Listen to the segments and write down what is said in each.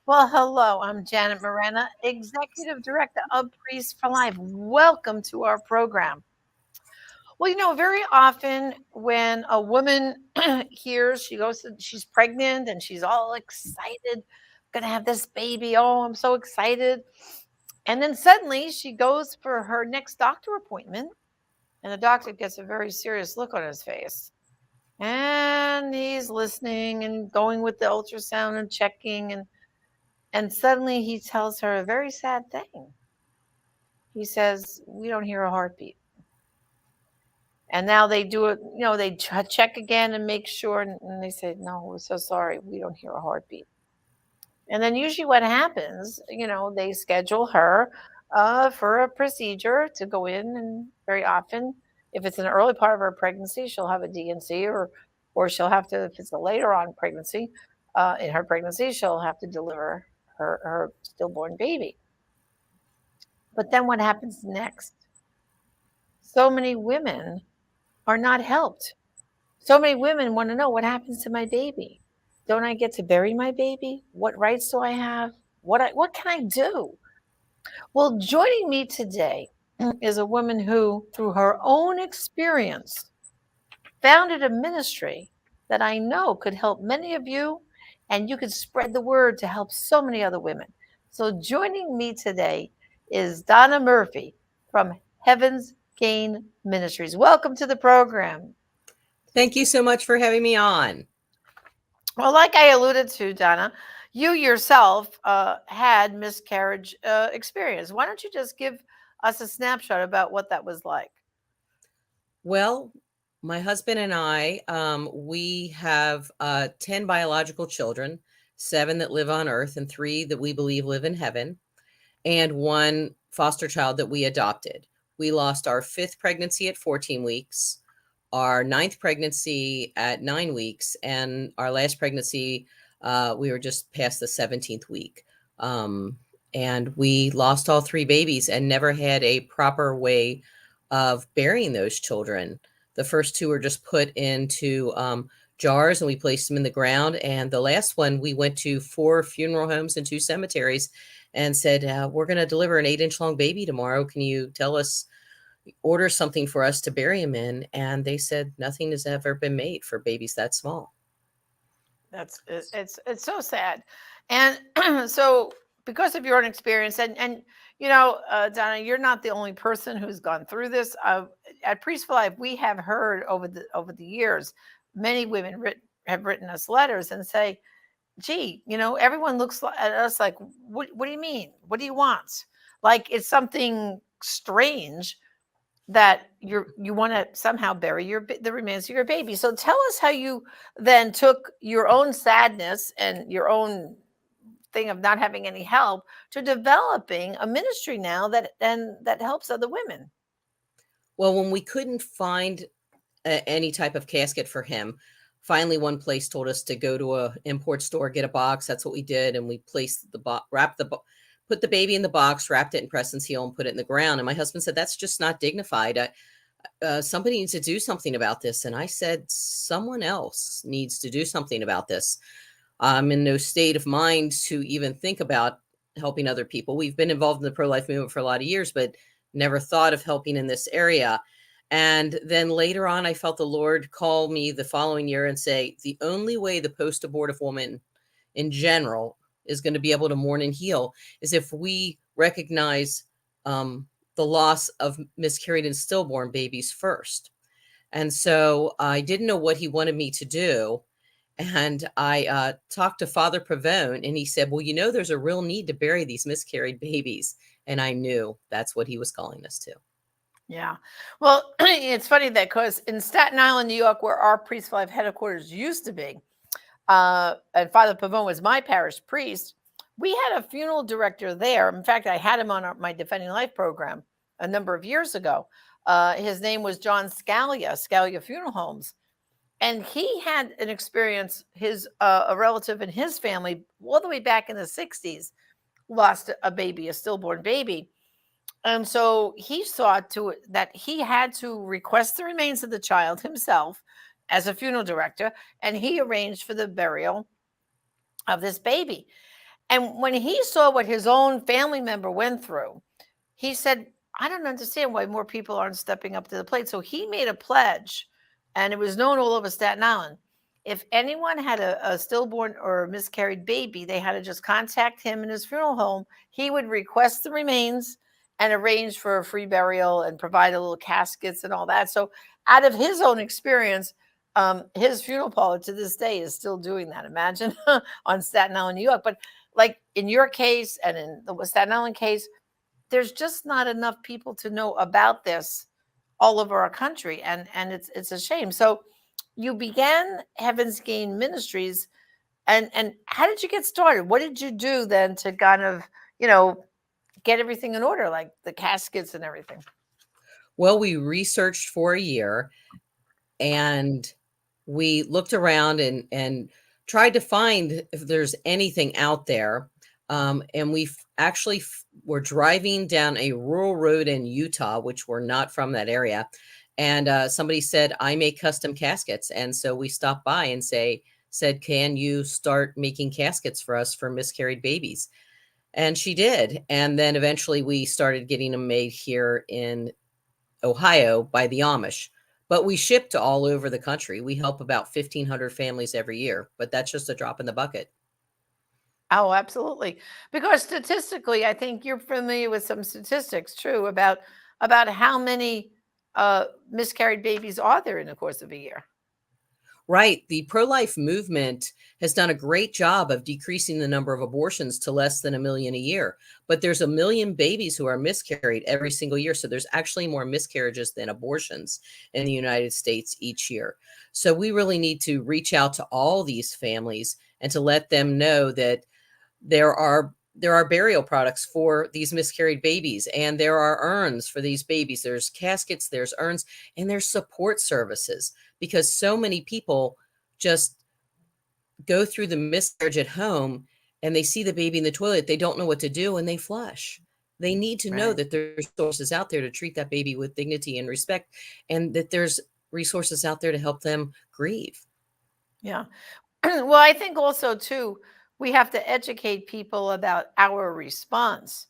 Well, hello, I'm Janet Morena, Executive Director of Priests for Life. Welcome to our program. Well, very often when a woman hears she's pregnant and she's all excited, gonna have this baby. Oh, I'm so excited. And then suddenly she goes for her next doctor appointment, and the doctor gets a very serious look on his face. And he's listening and going with the ultrasound and checking and suddenly he tells her a very sad thing. He says, "We don't hear a heartbeat." And now they do it, they check again and make sure. And they say, "No, we're so sorry. We don't hear a heartbeat." And then usually what happens, they schedule her for a procedure to go in. And very often, if it's an early part of her pregnancy, she'll have a DNC or she'll have to, if it's a later on pregnancy, in her pregnancy, she'll have to deliver her stillborn baby. But then what happens next? So many women are not helped. So many women want to know what happens to my baby. Don't I get to bury my baby? What rights do I have? What can I do? Well, joining me today is a woman who, through her own experience, founded a ministry that I know could help many of you, and you could spread the word to help so many other women. So, joining me today is Donna Murphy from Heaven's Gain Ministries. Welcome to the program. Thank you so much for having me on. Well, like I alluded to, Donna, you yourself had miscarriage experience. Why don't you just give us a snapshot about what that was like? Well, my husband and I, we have 10 biological children, 7 that live on earth and 3 that we believe live in heaven, and 1 foster child that we adopted. We lost our 5th pregnancy at 14 weeks, our 9th pregnancy at 9 weeks, and our last pregnancy, we were just past the 17th week. And we lost all 3 babies and never had a proper way of burying those children. The first 2 were just put into jars and we placed them in the ground. And the last one, we went to 4 funeral homes and 2 cemeteries and said, we're going to deliver an 8-inch long baby tomorrow. Can you order something for us to bury him in? And they said nothing has ever been made for babies that small. It's so sad. And so because of your own experience and Donna, you're not the only person who's gone through this. At Priest for Life, we have heard over the years, many women have written us letters and say, "Gee, everyone looks at us like, what do you mean? What do you want?" Like it's something strange that you want to somehow bury the remains of your baby. So tell us how you then took your own sadness and your own thing of not having any help to developing a ministry now that helps other women. Well, when we couldn't find any type of casket for him, finally one place told us to go to a import store, get a box. That's what we did, and we placed the box, put the baby in the box, wrapped it in Preston's heel, and put it in the ground. And my husband said, "That's just not dignified. Somebody needs to do something about this." And I said, "Someone else needs to do something about this. I'm in no state of mind to even think about helping other people. We've been involved in the pro-life movement for a lot of years, but never thought of helping in this area." And then later on, I felt the Lord call me the following year and say, the only way the post-abortive woman in general is going to be able to mourn and heal is if we recognize the loss of miscarried and stillborn babies first. And so I didn't know what he wanted me to do. And I talked to Father Pavone, and he said, "Well, there's a real need to bury these miscarried babies." And I knew that's what he was calling us to. Yeah. Well, it's funny that because in Staten Island, New York, where our Priest for Life headquarters used to be, and Father Pavone was my parish priest, we had a funeral director there. In fact, I had him on my Defending Life program a number of years ago. His name was John Scalia Funeral Homes. And he had an experience, a relative in his family, all the way back in the 60s, lost a baby, a stillborn baby. And so he saw to it that he had to request the remains of the child himself as a funeral director, and he arranged for the burial of this baby. And when he saw what his own family member went through, he said, I don't understand why more people aren't stepping up to the plate. So he made a pledge, and it was known all over Staten Island. If anyone had a stillborn or a miscarried baby, they had to just contact him in his funeral home. He would request the remains and arrange for a free burial and provide a little caskets and all that. So, out of his own experience, his funeral parlor to this day is still doing that. Imagine on Staten Island, New York. But like in your case and in the Staten Island case, there's just not enough people to know about this all over our country, and it's a shame. So you began Heaven's Gain Ministries, and how did you get started? What did you do then to kind of, you know, get everything in order, like the caskets and everything? Well, we researched for a year, and we looked around and tried to find if there's anything out there. And we actually were driving down a rural road in Utah, which we're not from that area. And somebody said, I make custom caskets. And so we stopped by and said, can you start making caskets for us for miscarried babies? And she did. And then eventually we started getting them made here in Ohio by the Amish. But we ship to all over the country. We help about 1,500 families every year, but that's just a drop in the bucket. Oh, absolutely. Because statistically, I think you're familiar with some statistics, true, about how many miscarried babies are there in the course of a year. Right. The pro life movement has done a great job of decreasing the number of abortions to less than a million a year. But there's a million babies who are miscarried every single year. So there's actually more miscarriages than abortions in the United States each year. So we really need to reach out to all these families and to let them know that there are burial products for these miscarried babies, and there are urns for these babies. There's caskets, there's urns, and there's support services, because so many people just go through the miscarriage at home and they see the baby in the toilet, they don't know what to do, and they flush. They need to know Right. that there's resources out there to treat that baby with dignity and respect, and that there's resources out there to help them grieve. Yeah. Well, I think also too, we have to educate people about our response.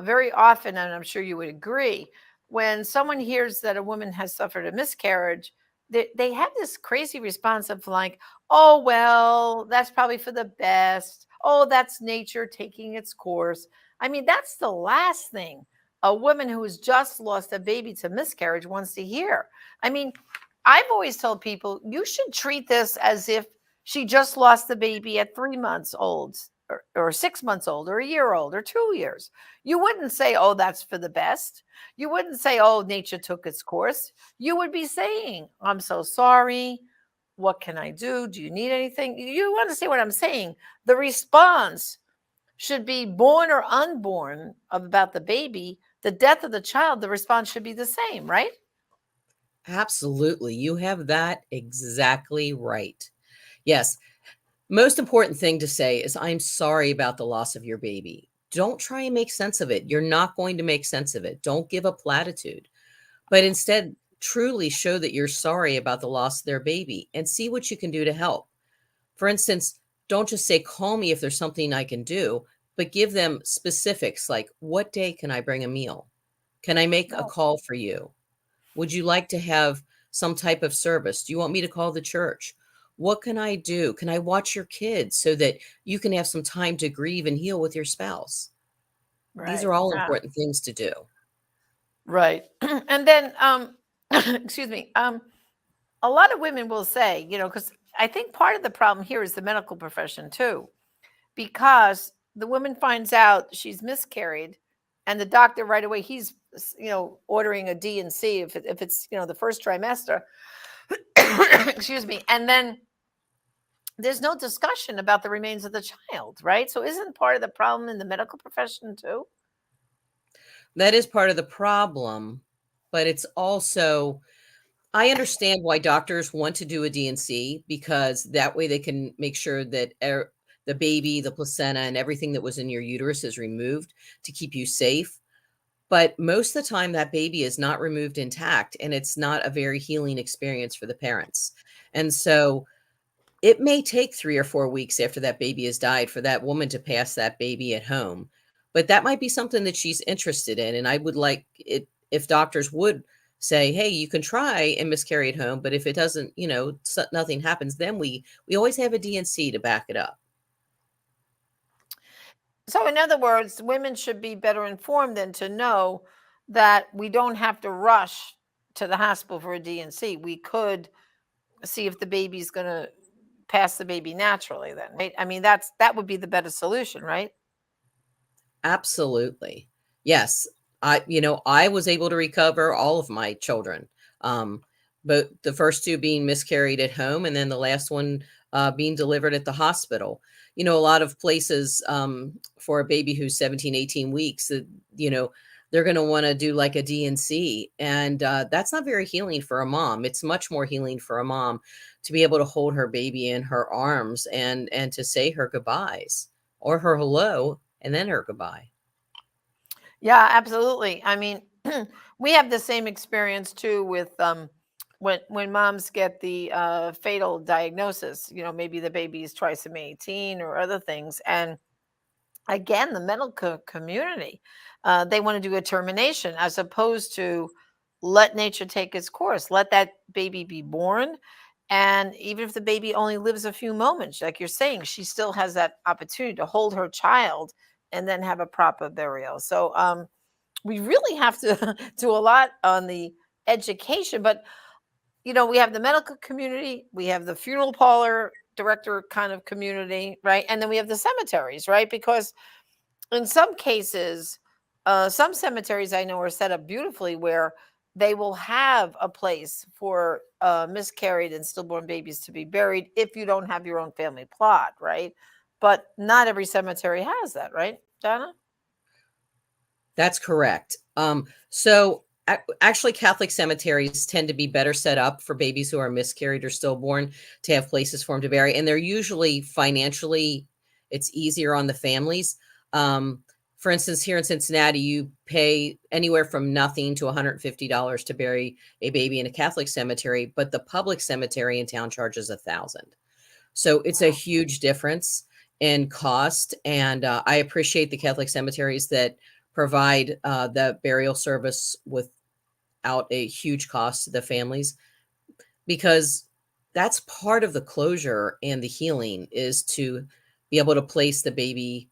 Very often, and I'm sure you would agree, when someone hears that a woman has suffered a miscarriage, they have this crazy response of like, "Oh well, that's probably for the best. Oh, that's nature taking its course." I mean, that's the last thing a woman who has just lost a baby to miscarriage wants to hear. I mean, I've always told people you should treat this as if she just lost the baby at 3 months old or 6 months old or a year old or 2 years. You wouldn't say, oh, that's for the best. You wouldn't say, oh, nature took its course. You would be saying, I'm so sorry. What can I do? Do you need anything? You understand what I'm saying? The response should be born or unborn about the baby, the death of the child, the response should be the same, right? Absolutely. You have that exactly right. Yes. Most important thing to say is, I'm sorry about the loss of your baby. Don't try and make sense of it. You're not going to make sense of it. Don't give a platitude, but instead truly show that you're sorry about the loss of their baby and see what you can do to help. For instance, don't just say, call me if there's something I can do, but give them specifics like, what day can I bring a meal? Can I make a No. call for you? Would you like to have some type of service? Do you want me to call the church? What can I do? Can I watch your kids so that you can have some time to grieve and heal with your spouse? These Right. are all Yeah. important things to do. Right. And then, excuse me, a lot of women will say, because I think part of the problem here is the medical profession too, because the woman finds out she's miscarried, and the doctor right away he's ordering a D and C if it's the first trimester, excuse me, and then there's no discussion about the remains of the child, right? So isn't part of the problem in the medical profession too? That is part of the problem, but it's also, I understand why doctors want to do a D&C, because that way they can make sure that the baby, the placenta, and everything that was in your uterus is removed to keep you safe. But most of the time, that baby is not removed intact, and it's not a very healing experience for the parents. And so It may take 3 or 4 weeks after that baby has died for that woman to pass that baby at home, but that might be something that she's interested in, and I would like it if doctors would say, "Hey, you can try and miscarry at home, but if it doesn't, nothing happens, then we always have a D&C to back it up." So, in other words, women should be better informed than to know that we don't have to rush to the hospital for a D&C. We could see if the baby's going to pass the baby naturally then, right? I mean, that would be the better solution, right? Absolutely. Yes. I was able to recover all of my children. Um, but the first two being miscarried at home and then the last one being delivered at the hospital. A lot of places for a baby who's 17, 18 weeks, you know, they're going to want to do like a D&C. And that's not very healing for a mom. It's much more healing for a mom to be able to hold her baby in her arms and to say her goodbyes or her hello and then her goodbye. Yeah, absolutely. I mean, we have the same experience too with when moms get the fatal diagnosis. Maybe the baby is trisomy 18 or other things, and again, the medical community, they want to do a termination as opposed to let nature take its course. Let that baby be born. And even if the baby only lives a few moments, like you're saying, she still has that opportunity to hold her child and then have a proper burial. So we really have to do a lot on the education. But we have the medical community, we have the funeral parlor director kind of community, right? And then we have the cemeteries, right? Because in some cases, some cemeteries I know are set up beautifully where they will have a place for miscarried and stillborn babies to be buried if you don't have your own family plot, right? But not every cemetery has that, right, Donna? That's correct. Actually, Catholic cemeteries tend to be better set up for babies who are miscarried or stillborn to have places for them to bury, and they're usually financially, it's easier on the families. For instance, here in Cincinnati, you pay anywhere from nothing to $150 to bury a baby in a Catholic cemetery, but the public cemetery in town charges 1,000. So it's a Wow. huge difference in cost. And I appreciate the Catholic cemeteries that provide the burial service without a huge cost to the families, because that's part of the closure and the healing is to be able to place the baby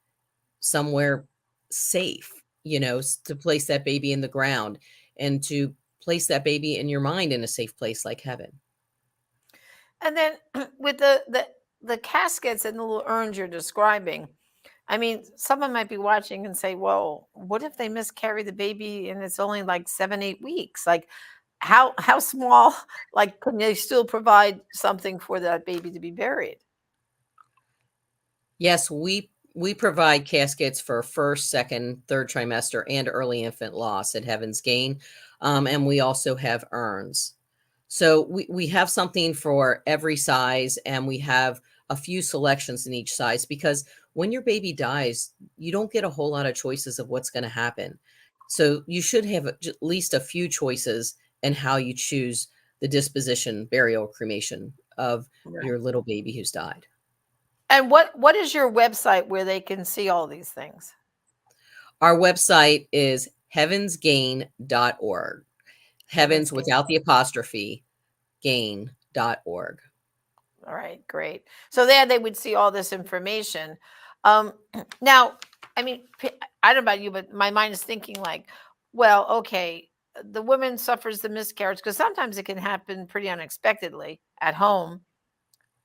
somewhere safe, to place that baby in the ground and to place that baby in your mind in a safe place like heaven. And then with the caskets and the little urns you're describing, I mean, someone might be watching and say, "Well, what if they miscarry the baby and it's only like 7, 8 weeks? Like, how small? Like, can they still provide something for that baby to be buried?" Yes, we provide caskets for first, second, third trimester and early infant loss at Heaven's Gain, and we also have urns. So we have something for every size, and we have a few selections in each size because when your baby dies, you don't get a whole lot of choices of what's going to happen. So you should have at least a few choices in how you choose the disposition, burial, cremation of Right. your little baby who's died. And what is your website where they can see all these things? Our website is heavensgain.org. Heaven's Heavens Gate. without the apostrophe, gain.org. All right, great. So there they would see all this information. Um, now, I mean, I don't know about you, but my mind is thinking like, well, okay, the woman suffers the miscarriage because sometimes it can happen pretty unexpectedly at home.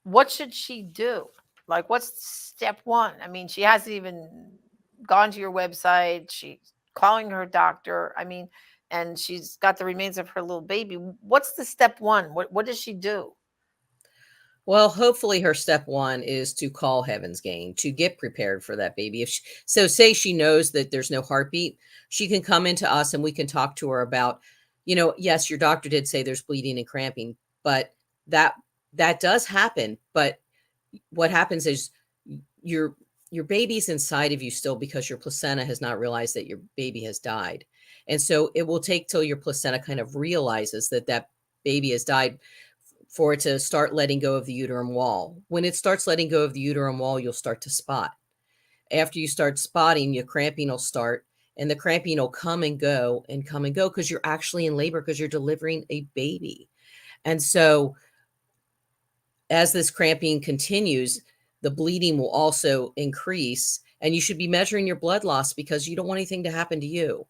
What should she do? Like, what's step one? I mean, she hasn't even gone to your website. She's calling her doctor. I mean, and she's got the remains of her little baby. What's the step one? What does she do? Well, hopefully her step one is to call Heaven's Gain to get prepared for that baby. So say she knows that there's no heartbeat, she can come into us and we can talk to her about, yes, your doctor did say there's bleeding and cramping, but that that does happen. But what happens is your your baby's inside of you still because your placenta has not realized that your baby has died. And so it will take till your placenta kind of realizes that that baby has died for it to start letting go of the uterine wall. When it starts letting go of the uterine wall, you'll start to spot. After you start spotting, your cramping will start, and the cramping will come and go and come and go because you're actually in labor because you're delivering a baby. And so as this cramping continues, the bleeding will also increase, and you should be measuring your blood loss because you don't want anything to happen to you.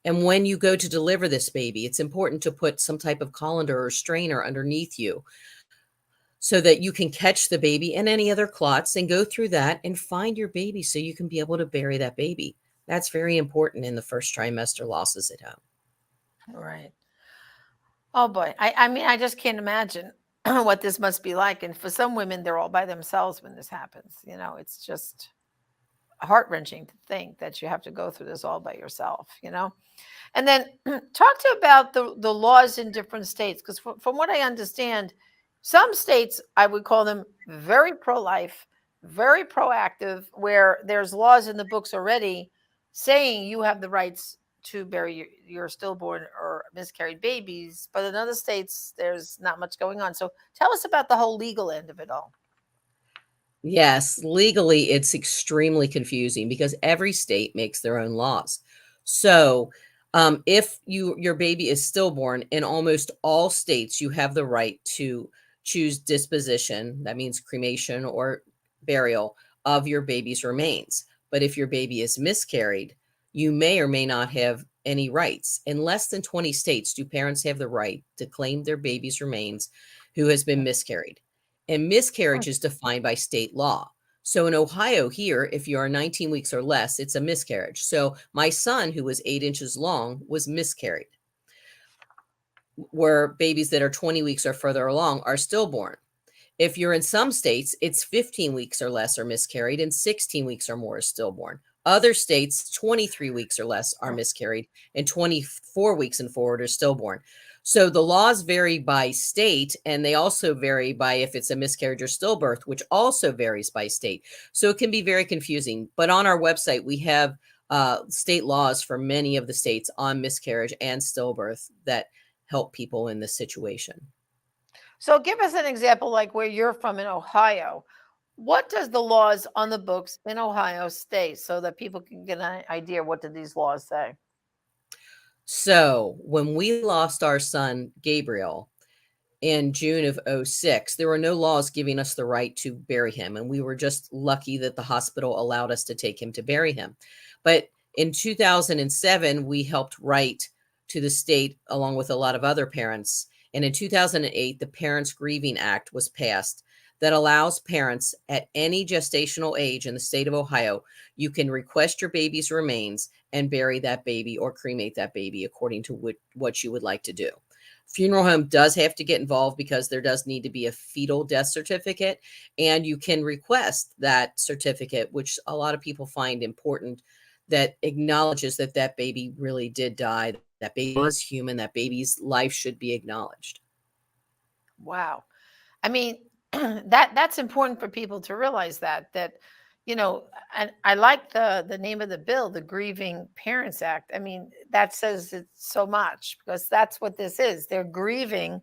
And when you go to deliver this baby, it's important to put some type of colander or strainer underneath you so that you can catch the baby and any other clots and go through that and find your baby so you can be able to bury that baby. That's very important in the first trimester losses at home. Right. Oh boy. I mean, I just can't imagine what this must be like. And for some women, they're all by themselves when this happens. It's just heart-wrenching to think that you have to go through this all by yourself. And then talk to about the laws in different states, because from what I understand, some states, I would call them very pro-life, very proactive, where there's laws in the books already saying you have the rights to bury your stillborn or miscarried babies. But in other states, there's not much going on. So tell us about the whole legal end of it all. Yes, legally, it's extremely confusing because every state makes their own laws. So, if your baby is stillborn, in almost all states, you have the right to choose disposition. That means cremation or burial of your baby's remains. But if your baby is miscarried, you may or may not have any rights. In less than 20 states, do parents have the right to claim their baby's remains who has been miscarried. And miscarriage is defined by state law. So in Ohio, here, if you are 19 weeks or less, it's a miscarriage. So my son, who was 8 inches long, was miscarried. Where babies that are 20 weeks or further along are stillborn. If you're in some states, it's 15 weeks or less are miscarried, and 16 weeks or more is stillborn. Other states, 23 weeks or less are miscarried, and 24 weeks and forward are stillborn. So the laws vary by state, and they also vary by if it's a miscarriage or stillbirth, which also varies by state. So it can be very confusing. But on our website, we have state laws for many of the states on miscarriage and stillbirth that help people in this situation. So give us an example like where you're from in Ohio. What does the laws on the books in Ohio state so that people can get an idea what do these laws say? So when we lost our son, Gabriel, in June of '06, there were no laws giving us the right to bury him. And we were just lucky that the hospital allowed us to take him to bury him. But in 2007, we helped write to the state along with a lot of other parents. And in 2008, the Parents Grieving Act was passed that allows parents at any gestational age in the state of Ohio, you can request your baby's remains and bury that baby or cremate that baby according to what you would like to do. Funeral home does have to get involved because there does need to be a fetal death certificate, and you can request that certificate, which a lot of people find important, that acknowledges that that baby really did die, that baby was human, that baby's life should be acknowledged. Wow. I mean, that's important for people to realize that and I like the name of the bill, the Grieving Parents Act. I mean, that says it so much because that's what this is. They're grieving.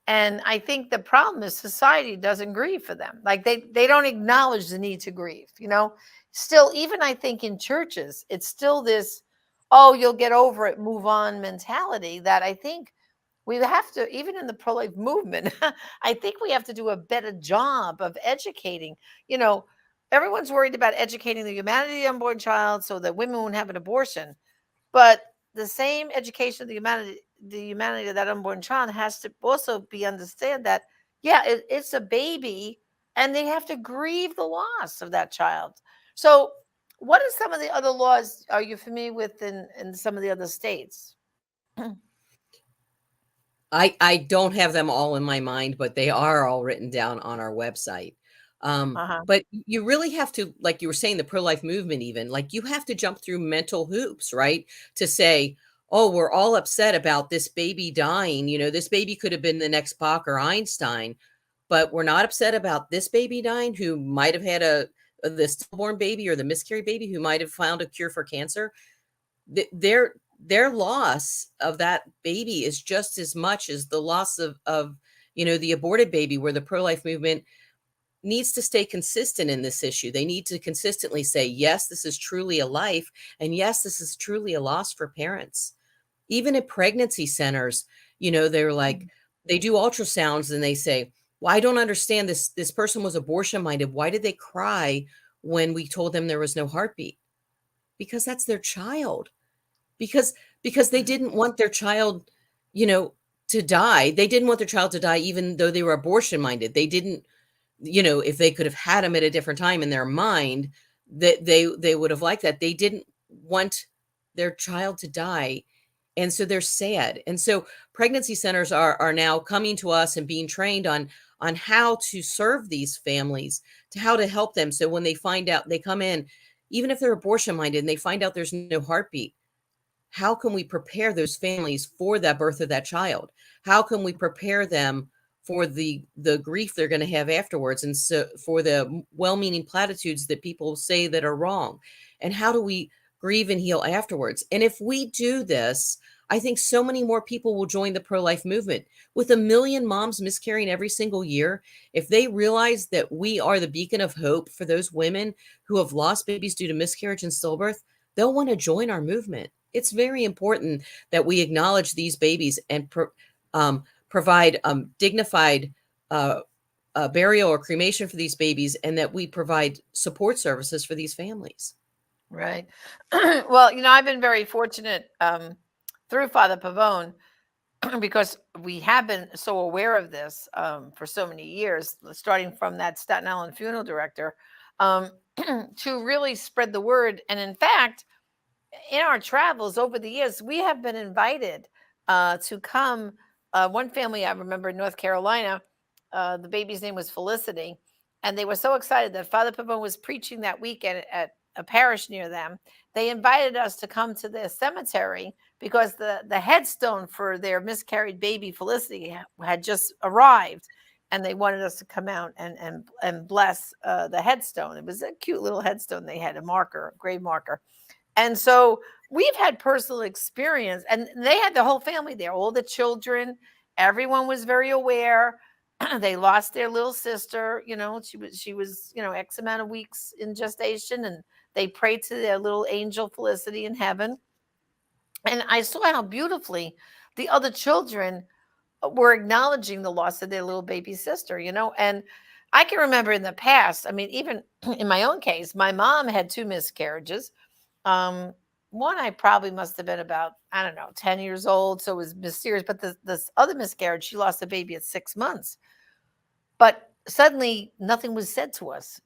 And I think the problem is society doesn't grieve for them. Like they don't acknowledge the need to grieve. Still, even I think in churches, it's still this, oh, you'll get over it, move on mentality that I think we have to, even in the pro-life movement, I think we have to do a better job of educating. You know, Everyone's worried about educating the humanity of the unborn child so that women won't have an abortion. But the same education of the humanity of that unborn child has to also be understand that, yeah, it's a baby and they have to grieve the loss of that child. So what are some of the other laws are you familiar with in some of the other states? I don't have them all in my mind, but they are all written down on our website. Uh-huh. But you really have to, like you were saying, the pro-life movement, even like you have to jump through mental hoops, right? To say, oh, we're all upset about this baby dying. This baby could have been the next Bach or Einstein, but we're not upset about this baby dying who might have had the stillborn baby or the miscarried baby who might have found a cure for cancer. Their loss of that baby is just as much as the loss of the aborted baby, where the pro-life movement needs to stay consistent in this issue. They need to consistently say, yes, this is truly a life, and yes, this is truly a loss for parents. Even at pregnancy centers, they're like, they do ultrasounds and they say, well, I don't understand this person was abortion minded. Why did they cry when we told them there was no heartbeat? Because that's their child. Because they didn't want their child, you know, to die. They didn't want their child to die, even though they were abortion minded. They didn't, if they could have had him at a different time in their mind, that they would have liked that. They didn't want their child to die. And so they're sad. And so pregnancy centers are now coming to us and being trained on how to serve these families, to how to help them. So when they find out, they come in, even if they're abortion minded and they find out there's no heartbeat, how can we prepare those families for that birth of that child? How can we prepare them for the grief they're going to have afterwards, and so for the well-meaning platitudes that people say that are wrong? And how do we grieve and heal afterwards? And if we do this, I think so many more people will join the pro-life movement. With 1 million moms miscarrying every single year, if they realize that we are the beacon of hope for those women who have lost babies due to miscarriage and stillbirth, they'll want to join our movement. It's very important that we acknowledge these babies and provide dignified burial or cremation for these babies, and that we provide support services for these families. Right. Well, I've been very fortunate through Father Pavone because we have been so aware of this for so many years, starting from that Staten Island funeral director, to really spread the word. And in fact, in our travels over the years, we have been invited to come. One family I remember in North Carolina, the baby's name was Felicity, and they were so excited that Father Pavone was preaching that weekend at a parish near them. They invited us to come to their cemetery because the headstone for their miscarried baby Felicity had just arrived, and they wanted us to come out and bless the headstone. It was a cute little headstone. They had a marker, a grave marker. And so we've had personal experience, and they had the whole family there, all the children, everyone was very aware. They lost their little sister, she was, X amount of weeks in gestation, and they prayed to their little angel Felicity in heaven. And I saw how beautifully the other children were acknowledging the loss of their little baby sister, and I can remember in the past, I mean, even in my own case, my mom had 2 miscarriages. One I probably must have been about, I don't know, 10 years old. So it was mysterious. But this other miscarriage, she lost a baby at 6 months. But suddenly nothing was said to us.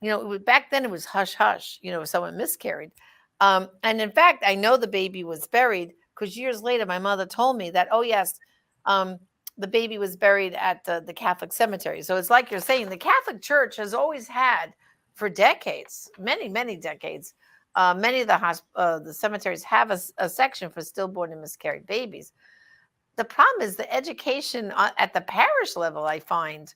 Back then it was hush hush, if someone miscarried. And in fact, I know the baby was buried because years later my mother told me that, oh, yes, the baby was buried at the Catholic cemetery. So it's like you're saying, the Catholic Church has always had for decades, many, many decades, many of the cemeteries have a section for stillborn and miscarried babies. The problem is the education at the parish level, I find,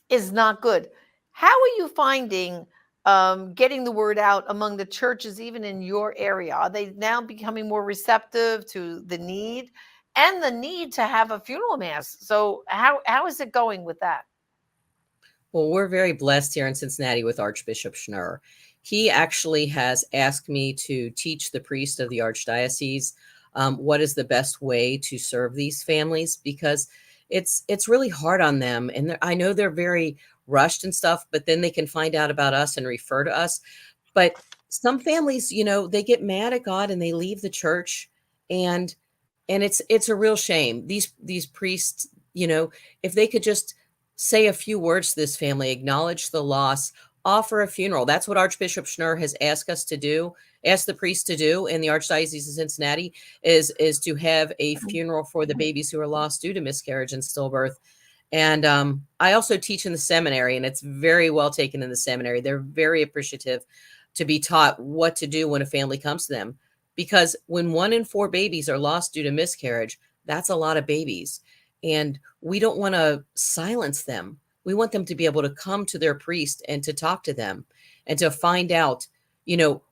is not good. How are you finding getting the word out among the churches, even in your area? Are they now becoming more receptive to the need to have a funeral mass? So how is it going with that? Well, we're very blessed here in Cincinnati with Archbishop Schnurr. He actually has asked me to teach the priest of the archdiocese what is the best way to serve these families, because it's really hard on them. And I know they're very rushed and stuff, but then they can find out about us and refer to us. But some families, they get mad at God and they leave the church, and it's a real shame. These priests, if they could just say a few words to this family, acknowledge the loss, offer a funeral. That's what Archbishop Schnurr has asked us to do, asked the priests to do in the Archdiocese of Cincinnati, is to have a funeral for the babies who are lost due to miscarriage and stillbirth. And I also teach in the seminary, and it's very well taken in the seminary. They're very appreciative to be taught what to do when a family comes to them, because when 1 in 4 babies are lost due to miscarriage, that's a lot of babies. And we don't want to silence them. We want them to be able to come to their priest and to talk to them and to find out,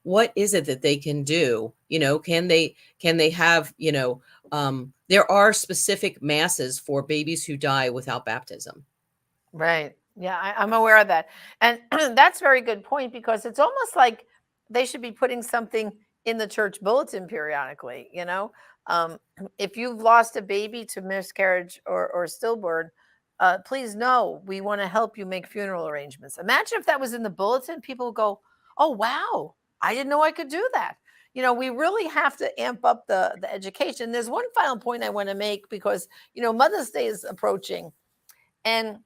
what is it that they can do? Can they have, there are specific masses for babies who die without baptism. Right. Yeah, I'm aware of that. And that's a very good point, because it's almost like they should be putting something in the church bulletin periodically, you know? Um, if you've lost a baby to miscarriage or stillborn, please know we want to help you make funeral arrangements. Imagine if that was in the bulletin, people would go, oh, wow, I didn't know I could do that. You know, we really have to amp up the education. There's one final point I want to make, because, you know, Mother's Day is approaching, and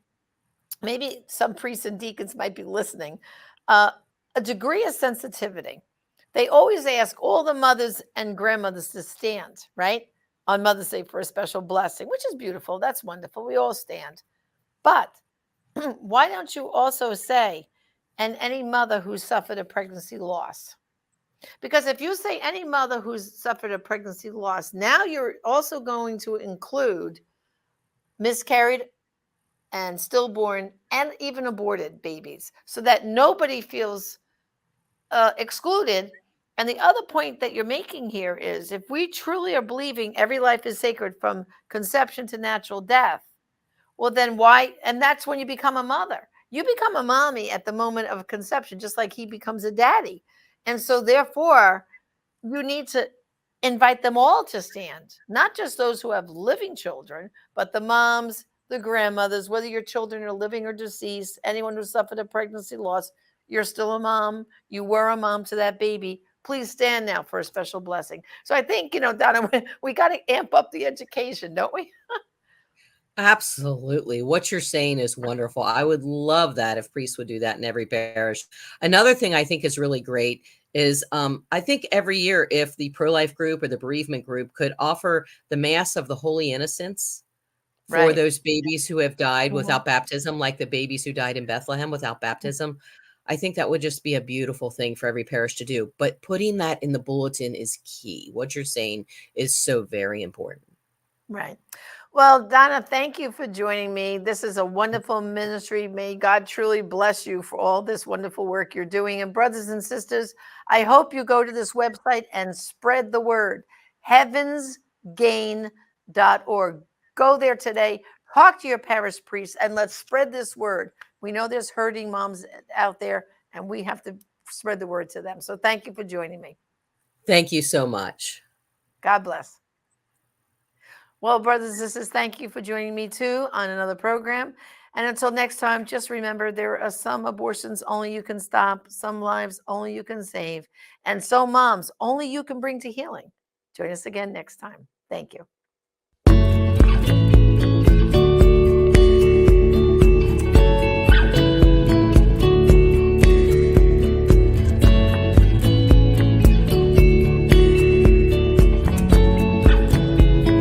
maybe some priests and deacons might be listening. A degree of sensitivity. They always ask all the mothers and grandmothers to stand, right, on Mother's Day for a special blessing, which is beautiful. That's wonderful. We all stand. But why don't you also say, and any mother who suffered a pregnancy loss? Because if you say any mother who's suffered a pregnancy loss, now you're also going to include miscarried and stillborn and even aborted babies, so that nobody feels excluded. And the other point that you're making here is, if we truly are believing every life is sacred from conception to natural death, well, then why? And that's when you become a mother. You become a mommy at the moment of conception, just like he becomes a daddy. And so, therefore, you need to invite them all to stand, not just those who have living children, but the moms, the grandmothers, whether your children are living or deceased, anyone who suffered a pregnancy loss, you're still a mom. You were a mom to that baby. Please stand now for a special blessing. So I think, you know, Donna, we got to amp up the education, don't we? Absolutely. What you're saying is wonderful. I would love that if priests would do that in every parish. Another thing I think is really great is I think every year, if the pro-life group or the bereavement group could offer the Mass of the Holy Innocents for Right. those babies who have died Mhm. without baptism, like the babies who died in Bethlehem without baptism, I think that would just be a beautiful thing for every parish to do. But putting that in the bulletin is key. What you're saying is so very important. Right. Well, Donna, thank you for joining me. This is a wonderful ministry. May God truly bless you for all this wonderful work you're doing. And brothers and sisters, I hope you go to this website and spread the word, heavensgain.org. Go there today, talk to your parish priest, and let's spread this word. We know there's hurting moms out there, and we have to spread the word to them. So thank you for joining me. Thank you so much. God bless. Well, brothers and sisters, thank you for joining me too on another program. And until next time, just remember, there are some abortions only you can stop, some lives only you can save, and some moms only you can bring to healing. Join us again next time. Thank you.